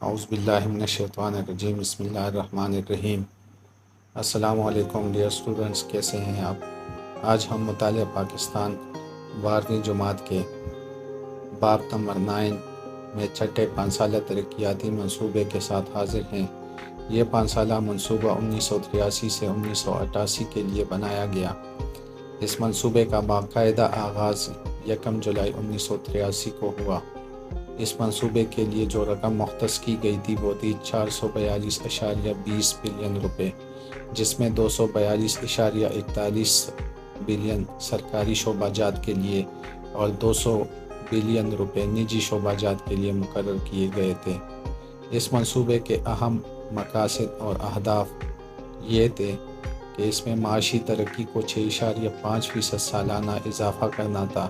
اعوذ باللہ من الشیطان الرجیم، بسم اللہ الرحمن الرحیم۔ السلام علیکم ڈیئر اسٹوڈنٹس، کیسے ہیں آپ؟ آج ہم مطالعہ پاکستان 12ویں جماعت کے باب نمبر 9 میں چھٹے 5 سالہ ترقیاتی منصوبے کے ساتھ حاضر ہیں۔ یہ 5 سالہ منصوبہ 1983 سے 1988 کے لیے بنایا گیا۔ اس منصوبے کا باقاعدہ آغاز 1 جولائی 1983 کو ہوا۔ اس منصوبے کے لیے جو رقم مختص کی گئی تھی وہ تھی 442.20 بلین روپے، جس میں 242.41 بلین سرکاری شعبہ جات کے لیے اور 200 بلین روپے نجی شعبہ جات کے لیے مقرر کیے گئے تھے۔ اس منصوبے کے اہم مقاصد اور اہداف یہ تھے کہ اس میں معاشی ترقی کو 6.5% سالانہ اضافہ کرنا تھا،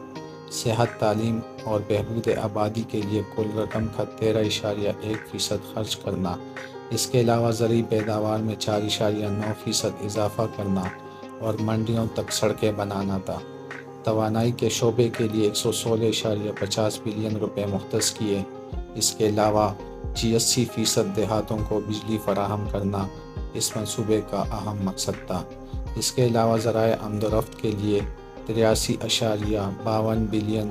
صحت، تعلیم اور بہبود آبادی کے لیے کل رقم کا 13.1% خرچ کرنا، اس کے علاوہ زرعی پیداوار میں 4.9% اضافہ کرنا اور منڈیوں تک سڑکیں بنانا تھا۔ توانائی کے شعبے کے لیے 116.50 بلین روپے مختص کیے۔ اس کے علاوہ 86% دیہاتوں کو بجلی فراہم کرنا اس منصوبے کا اہم مقصد تھا۔ اس کے علاوہ ذرائع آمد و رفت کے لیے 83.52 بلین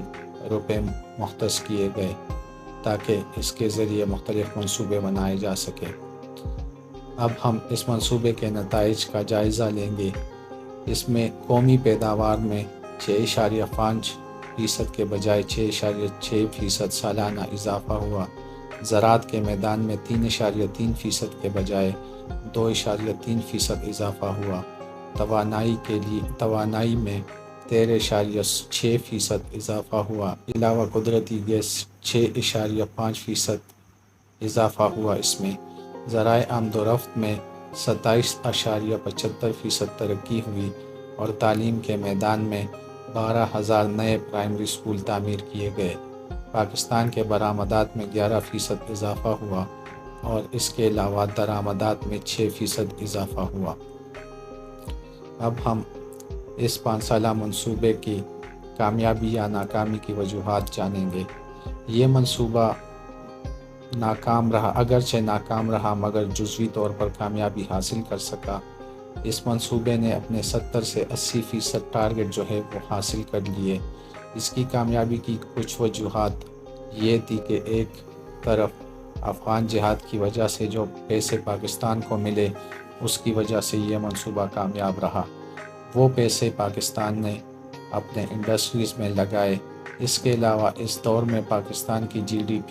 روپے مختص کیے گئے تاکہ اس کے ذریعے مختلف منصوبے بنائے جا سکے۔ اب ہم اس منصوبے کے نتائج کا جائزہ لیں گے۔ اس میں قومی پیداوار میں 6.5% کے بجائے 6.6% سالانہ اضافہ ہوا۔ زراعت کے میدان میں 3.3% کے بجائے 2.3% اضافہ ہوا۔ توانائی میں 13.6% اضافہ ہوا۔ علاوہ قدرتی گیس 6.5% اضافہ ہوا۔ اس میں ذرائع آمد و رفت میں 27.75% ترقی ہوئی اور تعلیم کے میدان میں 12,000 نئے پرائمری اسکول تعمیر کیے گئے۔ پاکستان کے برآمدات میں 11% اضافہ ہوا اور اس کے علاوہ درآمدات میں 6% اضافہ ہوا۔ اب ہم اس 5 سالہ منصوبے کی کامیابی یا ناکامی کی وجوہات جانیں گے۔ یہ منصوبہ ناکام رہا، اگرچہ ناکام رہا مگر جزوی طور پر کامیابی حاصل کر سکا۔ اس منصوبے نے اپنے 70 سے 80% ٹارگٹ جو ہے وہ حاصل کر لیے۔ اس کی کامیابی کی کچھ وجوہات یہ تھی کہ ایک طرف افغان جہاد کی وجہ سے جو پیسے پاکستان کو ملے، اس کی وجہ سے یہ منصوبہ کامیاب رہا۔ وہ پیسے پاکستان نے اپنے انڈسٹریز میں لگائے۔ اس کے علاوہ اس دور میں پاکستان کی GDP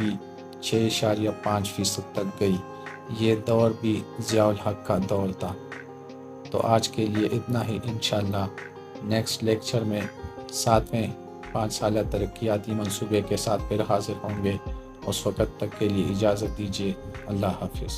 6.5% تک گئی۔ یہ دور بھی ضیاء الحق کا دور تھا۔ تو آج کے لیے اتنا ہی۔ انشاءاللہ نیکسٹ لیکچر میں 7ویں 5 سالہ ترقیاتی منصوبے کے ساتھ پھر حاضر ہوں گے۔ اس وقت تک کے لیے اجازت دیجیے۔ اللہ حافظ۔